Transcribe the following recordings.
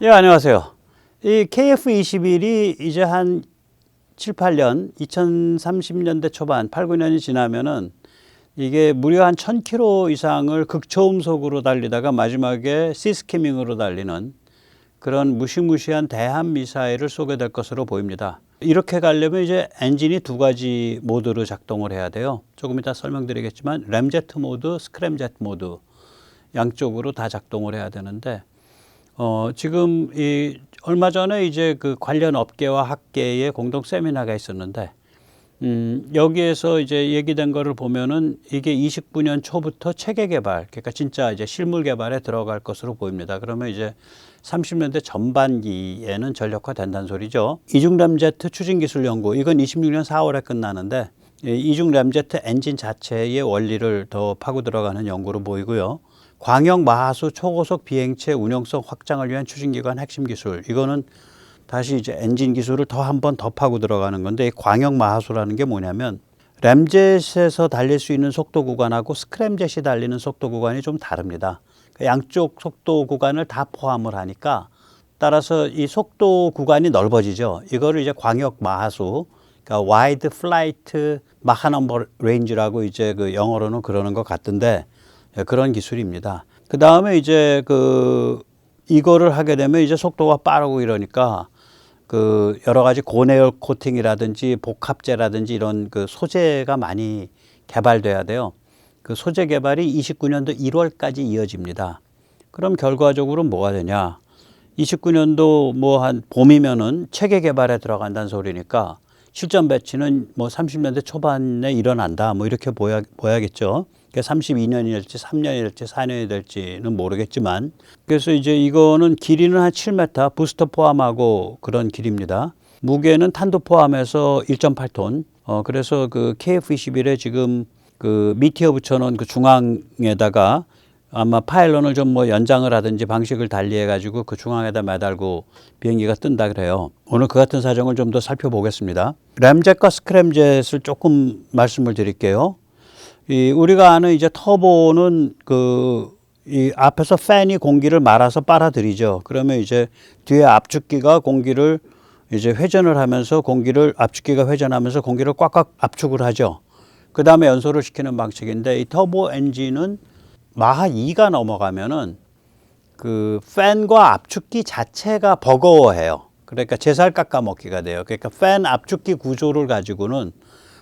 예, 안녕하세요. 이 KF21이 이제 한 7, 8년, 2030년대 초반, 8, 9년이 지나면은 이게 무려 한 1000km 이상을 극초음속으로 달리다가 마지막에 시스캐밍으로 달리는 그런 무시무시한 대함 미사일을 쏘게 될 것으로 보입니다. 이렇게 가려면 이제 엔진이 두 가지 모드로 작동을 해야 돼요. 조금 이따 설명드리겠지만 램제트 모드, 스크램제트 모드 양쪽으로 다 작동을 해야 되는데 지금 얼마 전에 이제 그 관련 업계와 학계의 공동 세미나가 있었는데, 여기에서 이제 얘기된 거를 보면은 이게 29년 초부터 체계 개발, 그러니까 진짜 이제 실물 개발에 들어갈 것으로 보입니다. 그러면 이제 30년대 전반기에는 전력화 된다는 소리죠. 이중 램제트 추진 기술 연구, 이건 26년 4월에 끝나는데, 이중 램제트 엔진 자체의 원리를 더 파고 들어가는 연구로 보이고요. 광역 마하수 초고속 비행체 운용성 확장을 위한 추진기관 핵심 기술. 이거는 다시 이제 엔진 기술을 더 한 번 더 파고 들어가는 건데, 이 광역 마하수라는 게 뭐냐면 램젯에서 달릴 수 있는 속도 구간하고 스크램젯이 달리는 속도 구간이 좀 다릅니다. 양쪽 속도 구간을 다 포함을 하니까 따라서 이 속도 구간이 넓어지죠. 이거를 이제 광역 마하수, 그러니까 와이드 플라이트 마하 넘버 레인지라고 이제 그 영어로는 그러는 것 같던데, 그런 기술입니다. 그 다음에 이제 이거를 하게 되면 이제 속도가 빠르고 이러니까 여러 가지 고내열 코팅이라든지 복합재라든지 이런 그 소재가 많이 개발돼야 돼요. 그 소재 개발이 29년도 1월까지 이어집니다. 그럼 결과적으로 뭐가 되냐? 29년도 뭐 한 봄이면은 체계 개발에 들어간다는 소리니까 실전 배치는 뭐 30년대 초반에 일어난다. 뭐 이렇게 보야겠죠. 32년이 될지 3년이 될지 4년이 될지는 모르겠지만, 그래서 이제 이거는 길이는 한 7m, 부스터 포함하고 그런 길입니다. 무게는 탄도 포함해서 1.8톤. 그래서 그 KF-21에 지금 그 미티어 붙여놓은 그 중앙에다가 아마 파일런을 좀 뭐 연장을 하든지 방식을 달리해 가지고 그 중앙에다 매달고 비행기가 뜬다 그래요. 오늘 그 같은 사정을 좀 더 살펴보겠습니다. 램젯과 스크램젯을 조금 말씀을 드릴게요. 우리가 아는 이제 터보는 이 앞에서 팬이 공기를 말아서 빨아들이죠. 그러면 이제 뒤에 압축기가 공기를 이제 회전을 하면서 압축기가 회전하면서 공기를 꽉꽉 압축을 하죠. 그 다음에 연소를 시키는 방식인데, 이 터보 엔진은 마하 2가 넘어가면은 그 팬과 압축기 자체가 버거워해요. 그러니까 제살 깎아먹기가 돼요. 그러니까 팬 압축기 구조를 가지고는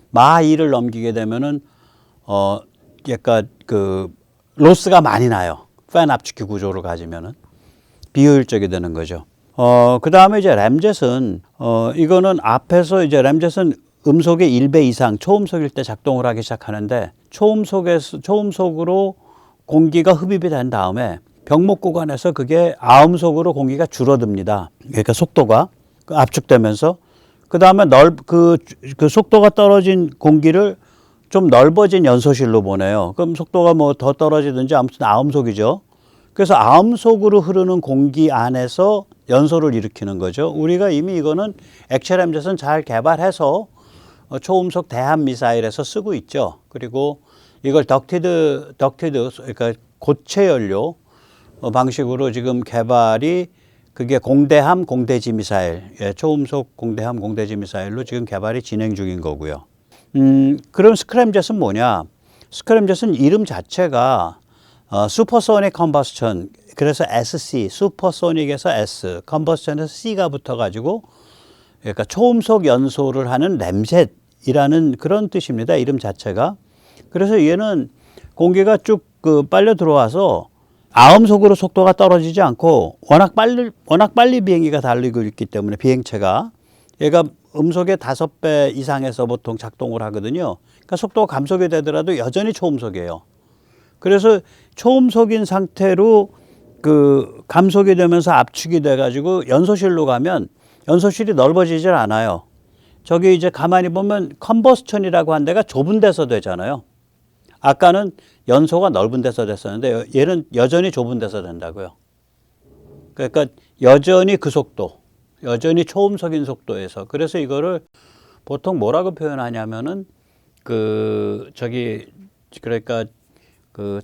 마하 2를 넘기게 되면은 약간 로스가 많이 나요. 팬 압축기 구조를 가지면은 비효율적이 되는 거죠. 그 다음에 이제 램젯은 이거는 앞에서 이제 램젯은 음속의 1배 이상 초음속일 때 작동을 하기 시작하는데, 초음속으로 공기가 흡입이 된 다음에 병목 구간에서 그게 아음속으로 공기가 줄어듭니다. 그러니까 속도가 압축되면서, 그 다음에 그 속도가 떨어진 공기를 좀 넓어진 연소실로 보내요. 그럼 속도가 뭐 더 떨어지든지 아무튼 아음속이죠. 그래서 아음속으로 흐르는 공기 안에서 연소를 일으키는 거죠. 우리가 이미 이거는 액체 램젯은 잘 개발해서 초음속 대함 미사일에서 쓰고 있죠. 그리고 이걸 덕티드 그러니까 고체 연료 방식으로 지금 개발이, 그게 공대함 공대지 미사일, 초음속 공대함 공대지 미사일로 지금 개발이 진행 중인 거고요. 그럼 스크램젯은 뭐냐? 스크램젯은 이름 자체가 슈퍼소닉 컨버스천, 그래서 SC, 슈퍼소닉에서 S, 컨버스천에서 C가 붙어가지고, 그러니까 초음속 연소를 하는 램젯이라는 그런 뜻입니다. 이름 자체가. 그래서 얘는 공기가 쭉 빨려 들어와서 아음속으로 속도가 떨어지지 않고, 워낙 빨리 비행기가 달리고 있기 때문에 비행체가, 얘가 음속의 5배 이상에서 보통 작동을 하거든요. 그러니까 속도가 감속이 되더라도 여전히 초음속이에요. 그래서 초음속인 상태로 감속이 되면서 압축이 돼가지고 연소실로 가면 연소실이 넓어지질 않아요. 저기 이제 가만히 보면 컨버스천이라고 한 데가 좁은 데서 되잖아요. 아까는 연소가 넓은 데서 됐었는데 얘는 여전히 좁은 데서 된다고요. 그러니까 여전히 그 속도, 여전히 초음속인 속도에서. 그래서 이거를 보통 뭐라고 표현하냐면은 그러니까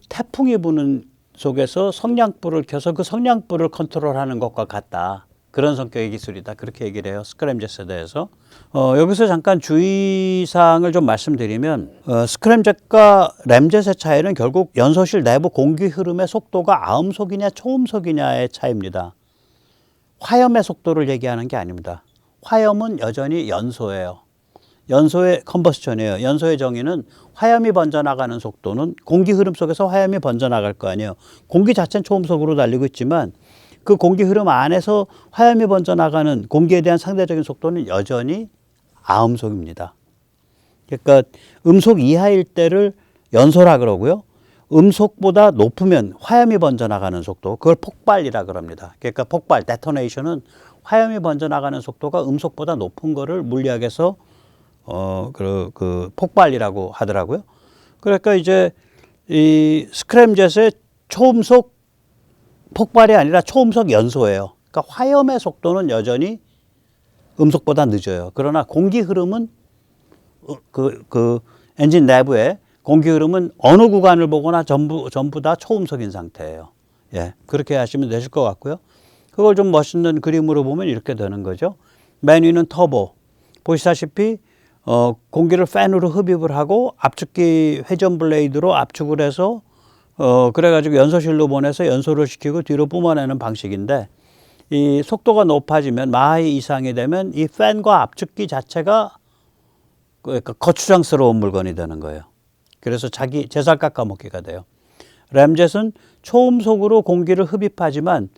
태풍이 부는 속에서 성냥불을 켜서 그 성냥불을 컨트롤하는 것과 같다. 그런 성격의 기술이다. 그렇게 얘기를 해요. 스크램젯에 대해서. 여기서 잠깐 주의사항을 좀 말씀드리면 스크램젯과 램젯의 차이는 결국 연소실 내부 공기 흐름의 속도가 아음속이냐 초음속이냐의 차이입니다. 화염의 속도를 얘기하는 게 아닙니다. 화염은 여전히 연소예요. 연소의 컨버스천이에요. 연소의 정의는 화염이 번져나가는 속도는 공기 흐름 속에서 화염이 번져나갈 거 아니에요. 공기 자체는 초음속으로 달리고 있지만 그 공기 흐름 안에서 화염이 번져나가는 공기에 대한 상대적인 속도는 여전히 아음속입니다. 그러니까 음속 이하일 때를 연소라 그러고요. 음속보다 높으면 화염이 번져나가는 속도, 그걸 폭발이라 그럽니다. 그러니까 폭발, 데토네이션은 화염이 번져나가는 속도가 음속보다 높은 거를 물리학에서 그 폭발이라고 하더라고요. 그러니까 이제 이 스크램젯의 초음속 폭발이 아니라 초음속 연소예요. 그러니까 화염의 속도는 여전히 음속보다 늦어요. 그러나 공기 흐름은 그 엔진 내부에 공기 흐름은 어느 구간을 보거나 전부 다 초음속인 상태예요. 예, 그렇게 하시면 되실 것 같고요. 그걸 좀 멋있는 그림으로 보면 이렇게 되는 거죠. 맨 위는 터보. 보시다시피 공기를 팬으로 흡입을 하고 압축기 회전 블레이드로 압축을 해서 그래가지고 연소실로 보내서 연소를 시키고 뒤로 뿜어내는 방식인데, 이 속도가 높아지면 마하 이상이 되면 이 팬과 압축기 자체가 그러니까 거추장스러운 물건이 되는 거예요. 그래서 자기 제살 깎아먹기가 돼요. 램젯은 초음속으로 공기를 흡입하지만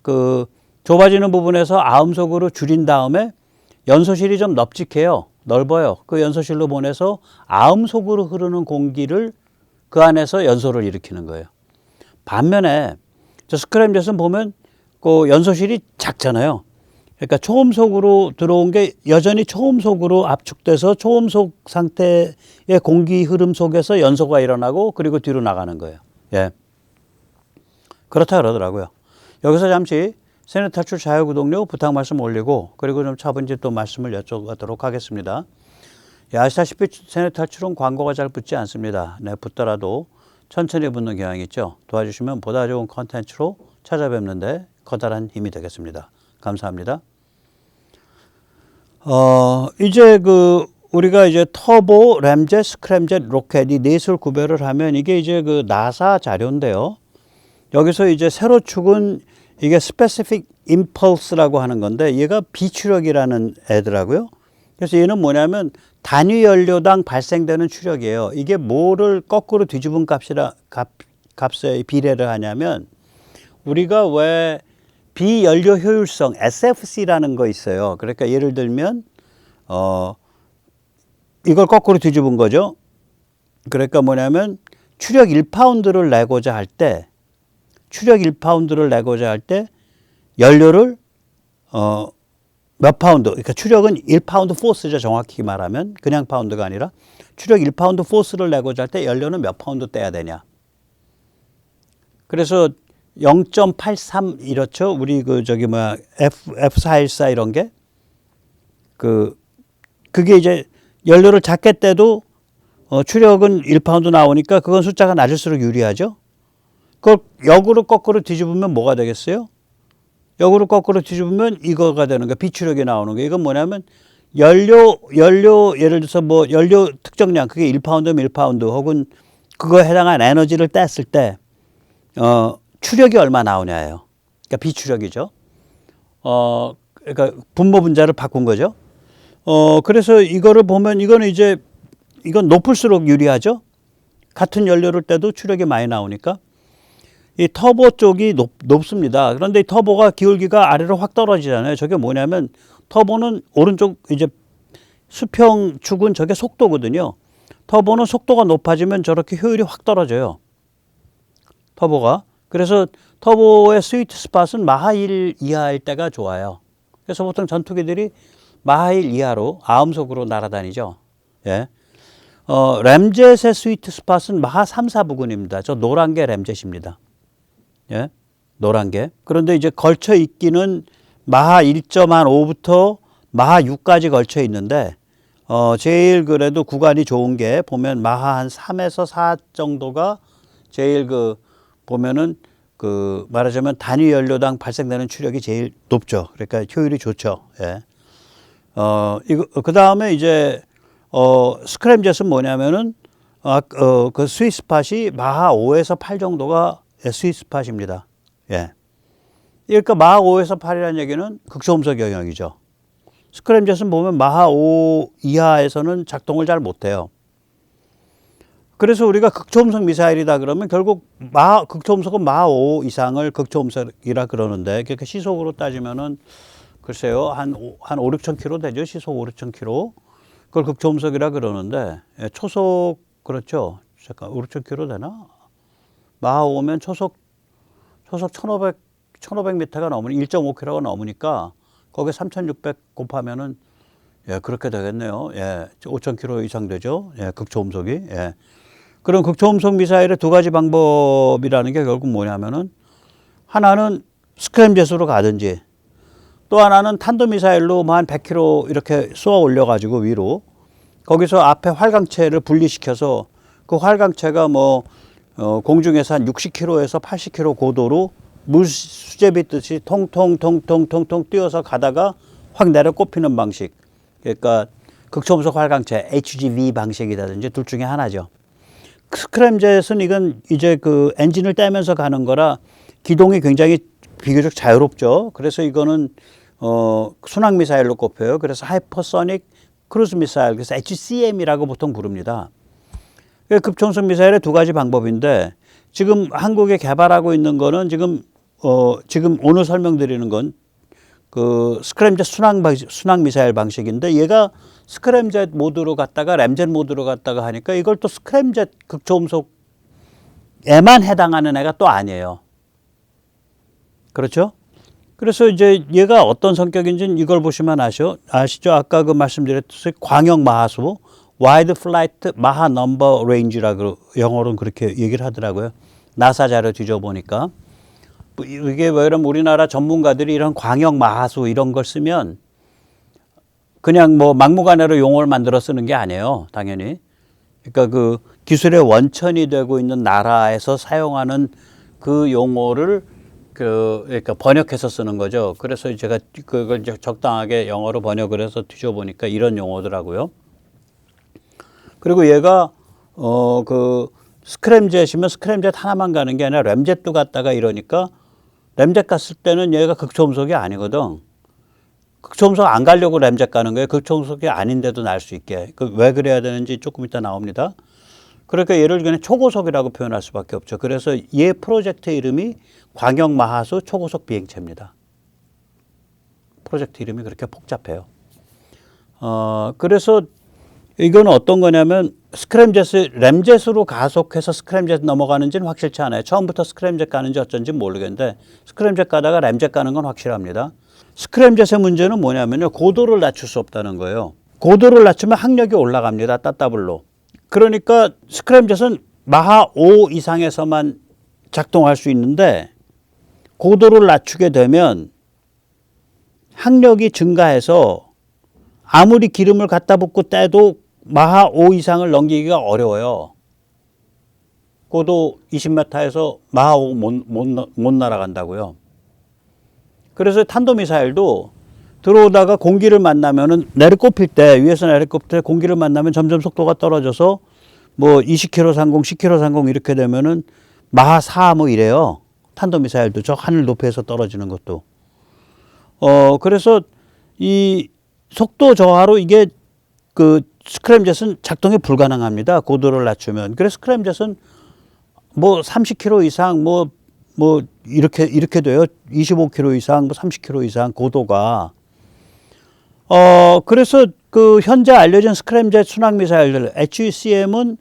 그 좁아지는 부분에서 아음속으로 줄인 다음에 연소실이 좀 넙직해요. 넓어요. 그 연소실로 보내서 아음속으로 흐르는 공기를 그 안에서 연소를 일으키는 거예요. 반면에 저 스크램젯은 보면 그 연소실이 작잖아요. 그러니까 초음속으로 들어온 게 여전히 초음속으로 압축돼서 초음속 상태의 공기 흐름 속에서 연소가 일어나고 그리고 뒤로 나가는 거예요. 예. 그렇다 그러더라고요. 여기서 잠시 세뇌 탈출 자유구독료 부탁 말씀 올리고 그리고 좀 차분히 또 말씀을 여쭤보도록 하겠습니다. 예, 아시다시피 세뇌 탈출은 광고가 잘 붙지 않습니다. 네, 붙더라도 천천히 붙는 경향이 있죠. 도와주시면 보다 좋은 컨텐츠로 찾아뵙는데 커다란 힘이 되겠습니다. 감사합니다. 이제 우리가 이제 터보, 램젯, 스크램젯, 로켓 이 넷을 구별을 하면 이게 이제 그 나사 자료인데요. 여기서 이제 세로 축은 이게 specific impulse라고 하는 건데 얘가 비추력이라는 애더라고요. 그래서 얘는 뭐냐면 단위 연료당 발생되는 추력이에요. 이게 뭐를 거꾸로 뒤집은 값에 비례를 하냐면 우리가 왜 비연료 효율성 SFC라는 거 있어요. 그러니까 예를 들면 이걸 거꾸로 뒤집은 거죠. 그러니까 뭐냐면 추력 1파운드를 내고자 할 때 연료를 몇 파운드, 그러니까 추력은 1파운드 포스죠. 정확히 말하면 그냥 파운드가 아니라 추력 1파운드 포스를 내고자 할 때 연료는 몇 파운드 떼야 되냐. 그래서 0.83 이렇죠. 우리 F414 이런 게 그게 이제 연료를 작게 떼도 추력은 1파운드 나오니까 그건 숫자가 낮을수록 유리하죠. 그걸 역으로 거꾸로 뒤집으면 뭐가 되겠어요? 역으로 거꾸로 뒤집으면 이거가 되는 거예요. 비추력이 나오는 거예요. 이건 뭐냐면 연료 예를 들어서 뭐 연료 특정량 그게 1파운드면 1파운드 혹은 그거에 해당한 에너지를 뗐을 때 추력이 얼마 나오냐예요. 그러니까 비추력이죠. 그러니까 분모 분자를 바꾼 거죠. 그래서 이거를 보면 이건 높을수록 유리하죠. 같은 연료를 떼도 추력이 많이 나오니까. 이 터보 쪽이 높습니다. 그런데 이 터보가 기울기가 아래로 확 떨어지잖아요. 저게 뭐냐면 터보는 오른쪽 이제 수평 축은 저게 속도거든요. 터보는 속도가 높아지면 저렇게 효율이 확 떨어져요. 터보가. 그래서 터보의 스위트 스팟은 마하 1 이하일 때가 좋아요. 그래서 보통 전투기들이 마하 1 이하로 아음속으로 날아다니죠. 예. 램젯의 스위트 스팟은 마하 3, 4 부근입니다. 저 노란 게 램젯입니다. 예, 노란 게. 그런데 이제 걸쳐 있기는 마하 1.5부터 마하 6까지 걸쳐 있는데, 제일 그래도 구간이 좋은 게 보면 마하 한 3에서 4 정도가 제일 보면은 그 말하자면 단위 연료당 발생되는 추력이 제일 높죠. 그러니까 효율이 좋죠. 예. 이거 그 다음에 이제 스크램젯은 뭐냐면은 그 스위스팟이 마하 5에서 8 정도가 스위스팟입니다. 예. 그러니까 마하 5에서 8이라는 얘기는 극초음속 영역이죠. 스크램젯은 보면 마하 5 이하에서는 작동을 잘 못해요. 그래서 우리가 극초음속 미사일이다 그러면 결국 극초음속은 마하 5 이상을 극초음속이라 그러는데, 그러니까 시속으로 따지면은 글쎄요, 한 5, 6천 킬로 되죠. 시속 5, 6천 킬로. 그걸 극초음속이라 그러는데, 예, 초속, 그렇죠. 잠깐, 5, 6천 킬로 되나? 마하 5면 초속 1500m가 넘으니 1.5km가 넘으니까 거기에 3600 곱하면은 예, 그렇게 되겠네요. 예, 5000km 이상 되죠. 예, 극초음속이. 예. 그럼 극초음속 미사일의 두 가지 방법이라는 게 결국 뭐냐면은 하나는 스크램젯으로 가든지 또 하나는 탄도미사일로 뭐 한 100km 이렇게 쏘아 올려가지고 위로 거기서 앞에 활강체를 분리시켜서 그 활강체가 뭐 공중에서 한 60km에서 80km 고도로 물 수제비 뜨듯이 통통통통통통 뛰어서 가다가 확 내려 꼽히는 방식. 그러니까 극초음속 활강체 HGV 방식이라든지 둘 중에 하나죠. 스크램젯은 이건 이제 그 엔진을 떼면서 가는 거라 기동이 굉장히 비교적 자유롭죠. 그래서 이거는 순항 미사일로 꼽혀요. 그래서 하이퍼소닉 크루즈 미사일, 그래서 HCM이라고 보통 부릅니다. 급초음속 미사일의 두 가지 방법인데 지금 한국에 개발하고 있는 거는 지금 오늘 설명드리는 건 그 스크램젯 순항 미사일 방식인데 얘가 스크램젯 모드로 갔다가 램젯 모드로 갔다가 하니까 이걸 또 스크램젯 극초음속에만 해당하는 애가 또 아니에요. 그렇죠? 그래서 이제 얘가 어떤 성격인지는 이걸 보시면 아시죠? 아까 그 말씀드렸듯이 광역 마하수, 와이드 플라이트 마하 넘버 레인지라고 영어로는 그렇게 얘기를 하더라고요. 나사 자료 뒤져보니까. 이게 왜 그러면 우리나라 전문가들이 이런 광역 마하수 이런 걸 쓰면 그냥 뭐 막무가내로 용어를 만들어 쓰는 게 아니에요. 당연히. 그러니까 그 기술의 원천이 되고 있는 나라에서 사용하는 그 용어를 그러니까 번역해서 쓰는 거죠. 그래서 제가 그걸 적당하게 영어로 번역을 해서 뒤져보니까 이런 용어더라고요. 그리고 얘가 그 스크램젯이면 스크램젯 하나만 가는 게 아니라 램젯도 갔다가 이러니까 램젯 갔을 때는 얘가 극초음속이 아니거든. 극초음속 안 가려고 램젯 가는 거예요. 극초음속이 아닌데도 날 수 있게. 왜 그래야 되는지 조금 이따 나옵니다. 그러니까 얘를 그냥 초고속이라고 표현할 수밖에 없죠. 그래서 얘 프로젝트 이름이 광역 마하수 초고속 비행체입니다. 프로젝트 이름이 그렇게 복잡해요. 그래서 이건 어떤 거냐면 램젯으로 가속해서 스크램젯 넘어가는지는 확실치 않아요. 처음부터 스크램젯 가는지 어쩐지 모르겠는데 스크램젯 가다가 램젯 가는 건 확실합니다. 스크램젯의 문제는 뭐냐면요. 고도를 낮출 수 없다는 거예요. 고도를 낮추면 항력이 올라갑니다. 따따블로. 그러니까 스크램젯은 마하 5 이상에서만 작동할 수 있는데 고도를 낮추게 되면 항력이 증가해서 아무리 기름을 갖다 붓고 떼도 마하 5 이상을 넘기기가 어려워요. 고도 20m에서 마하 5 못 날아간다고요. 그래서 탄도미사일도 들어오다가 공기를 만나면은 내리꼽힐 때, 위에서 내리꼽힐 때 공기를 만나면 점점 속도가 떨어져서 뭐 20km 상공, 10km 상공 이렇게 되면은 마하 4 뭐 이래요. 탄도미사일도 저 하늘 높이에서 떨어지는 것도. 그래서 이 속도 저하로 이게 그 스크램젯은 작동이 불가능합니다. 고도를 낮추면. 그래서 스크램젯은 뭐 30km 이상 뭐 이렇게 돼요. 25km 이상, 뭐 30km 이상 고도가. 그래서 그 현재 알려진 스크램젯 순항 미사일들 HECM은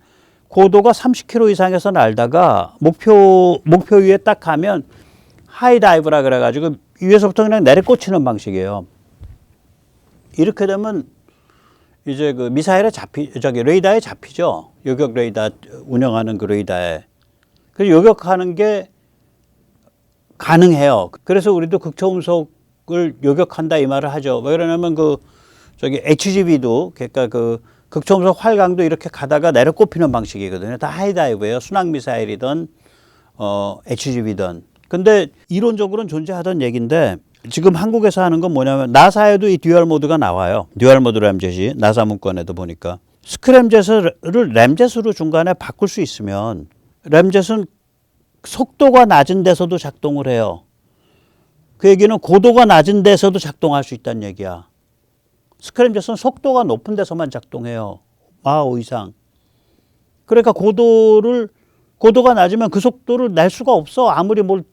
고도가 30km 이상에서 날다가 목표 위에 딱 가면 하이다이브라 그래가지고 위에서부터 그냥 내리꽂히는 방식이에요. 이렇게 되면 이제 그 미사일에 레이더에 잡히죠. 요격 레이더 운영하는 그 레이더에. 그래서 요격하는 게 가능해요. 그래서 우리도 극초음속을 요격한다 이 말을 하죠. 왜 그러냐면 HGV도 그러니까 그 극초음속 활강도 이렇게 가다가 내려꼽히는 방식이거든요. 다 하이다이브예요. 순항 미사일이든 HGV든. 근데 이론적으로는 존재하던 얘기인데 지금 한국에서 하는 건 뭐냐면 나사에도 이 듀얼 모드가 나와요. 듀얼 모드 램젯이 나사 문건에도 보니까 스크램젯을 램젯으로 중간에 바꿀 수 있으면 램젯은 속도가 낮은 데서도 작동을 해요. 그 얘기는 고도가 낮은 데서도 작동할 수 있다는 얘기야. 스크램젯은 속도가 높은 데서만 작동해요. 마하 5 이상. 그러니까 고도가 낮으면 그 속도를 낼 수가 없어. 아무리 뭘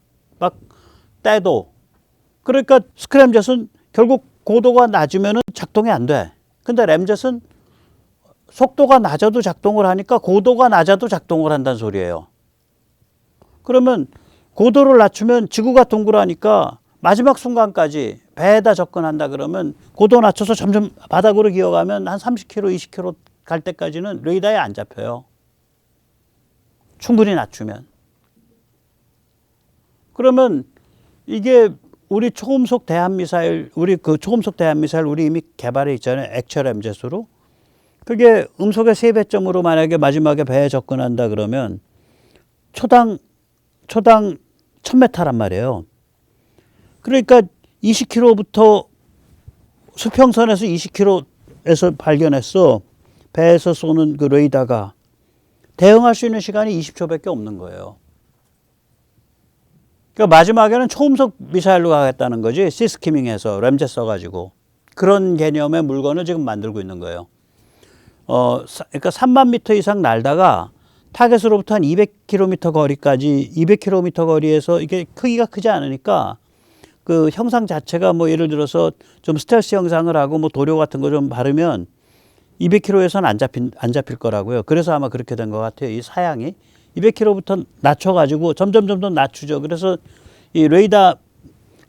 막 떼도. 그러니까 스크램젯은 결국 고도가 낮으면 작동이 안 돼. 근데 램젯은 속도가 낮아도 작동을 하니까 고도가 낮아도 작동을 한다는 소리예요. 그러면 고도를 낮추면 지구가 둥그러니까 마지막 순간까지 배에다 접근한다 그러면 고도 낮춰서 점점 바닥으로 기어가면 한 30km, 20km 갈 때까지는 레이더에 안 잡혀요. 충분히 낮추면. 그러면 이게 우리 초음속 대한미사일, 우리 이미 개발해 있잖아요. 액체 램젯으로. 그게 음속의 세배점으로 만약에 마지막에 배에 접근한다 그러면 초당 1000m란 말이에요. 그러니까 20km부터 수평선에서 20km에서 발견했어. 배에서 쏘는 그 레이더가 대응할 수 있는 시간이 20초밖에 없는 거예요. 그러니까 마지막에는 초음속 미사일로 가겠다는 거지. 시스키밍해서 램젯 써가지고. 그런 개념의 물건을 지금 만들고 있는 거예요. 그러니까 3만 미터 이상 날다가 타겟으로부터 한 200km 거리까지, 200km 거리에서 이게 크기가 크지 않으니까 그 형상 자체가 뭐 예를 들어서 좀 스텔스 형상을 하고 뭐 도료 같은 거 좀 바르면 200km에서는 안 잡힐 거라고요. 그래서 아마 그렇게 된 것 같아요. 이 사양이 200km부터 낮춰가지고 점점 낮추죠. 그래서 이 레이더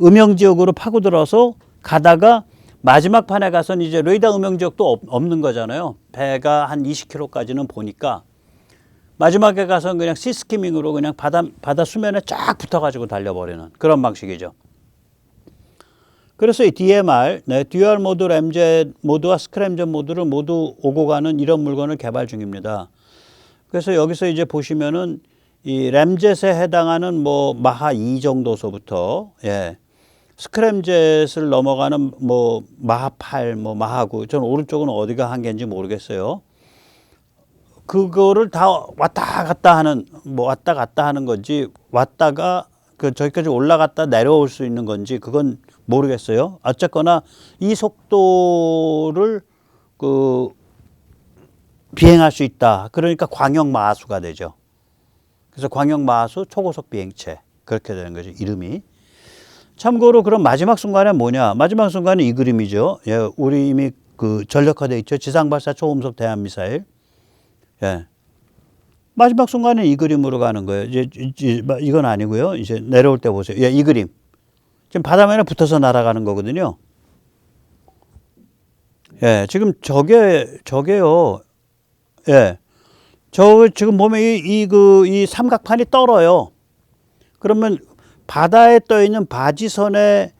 음영 지역으로 파고들어서 가다가 마지막 판에 가서는 이제 레이더 음영 지역도 없는 거잖아요. 배가 한 20km까지는 보니까 마지막에 가서는 그냥 시스키밍으로 그냥 바다 수면에 쫙 붙어가지고 달려버리는 그런 방식이죠. 그래서 이 DMR, 듀얼 모드 램젯 모드와 스크램젯 모드를 모두 오고 가는 이런 물건을 개발 중입니다. 그래서 여기서 이제 보시면은 이 램젯에 해당하는 뭐 마하 2 정도서부터 스크램젯을 넘어가는 뭐 마하 8, 뭐 마하 9, 저는 오른쪽은 어디가 한계인지 모르겠어요. 그거를 다 왔다 갔다 하는 건지 왔다가 저기까지 올라갔다 내려올 수 있는 건지 그건 모르겠어요. 어쨌거나 이 속도를 비행할 수 있다. 그러니까 광역 마하수가 되죠. 그래서 광역 마하수 초고속 비행체 그렇게 되는 거죠. 이름이. 참고로 그럼 마지막 순간에 뭐냐? 마지막 순간은 이 그림이죠. 우리 이미 전력화돼 있죠. 지상발사 초음속 대한미사일. 마지막 순간에 이 그림으로 가는 거예요. 이건 아니고요. 이제 내려올 때 보세요. 이 그림. 지금 바다면에 붙어서 날아가는 거거든요. 지금 저게요. 지금 보면 이 삼각판이 떨어요. 그러면 바다에 떠 있는 바지선의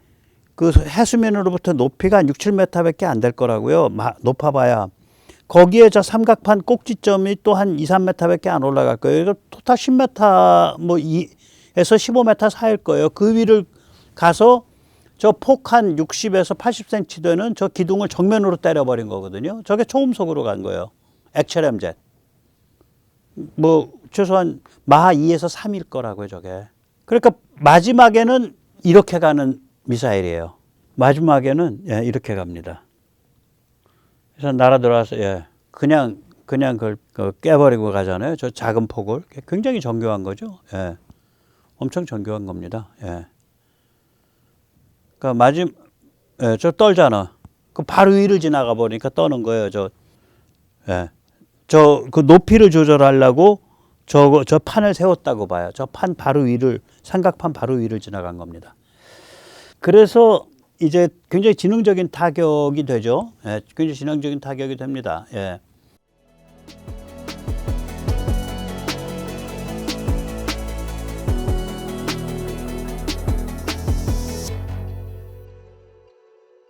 그 해수면으로부터 높이가 한 6, 7m밖에 안 될 거라고요. 높아봐야. 거기에 저 삼각판 꼭지점이 또 한 2, 3m밖에 안 올라갈 거예요. 이거 토탈 10m 에서 15m 사이일 거예요. 그 위를 가서 저 폭 한 60에서 80cm 되는 저 기둥을 정면으로 때려버린 거거든요. 저게 초음속으로 간 거예요. 액체 램젯. 뭐 최소한 마하 2에서 3일 거라고요, 저게. 그러니까 마지막에는 이렇게 가는 미사일이에요. 마지막에는 이렇게 갑니다. 그래서 날아 들어와서 그냥 그걸 깨버리고 가잖아요. 저 작은 폭을. 굉장히 정교한 거죠. 엄청 정교한 겁니다. 그러니까 저 떨잖아. 그 바로 위를 지나가 버리니까 떠는 거예요. 그 높이를 조절하려고 저 판을 세웠다고 봐요. 저 판 바로 위를, 삼각판 바로 위를 지나간 겁니다. 그래서 이제 굉장히 지능적인 타격이 되죠. 굉장히 지능적인 타격이 됩니다.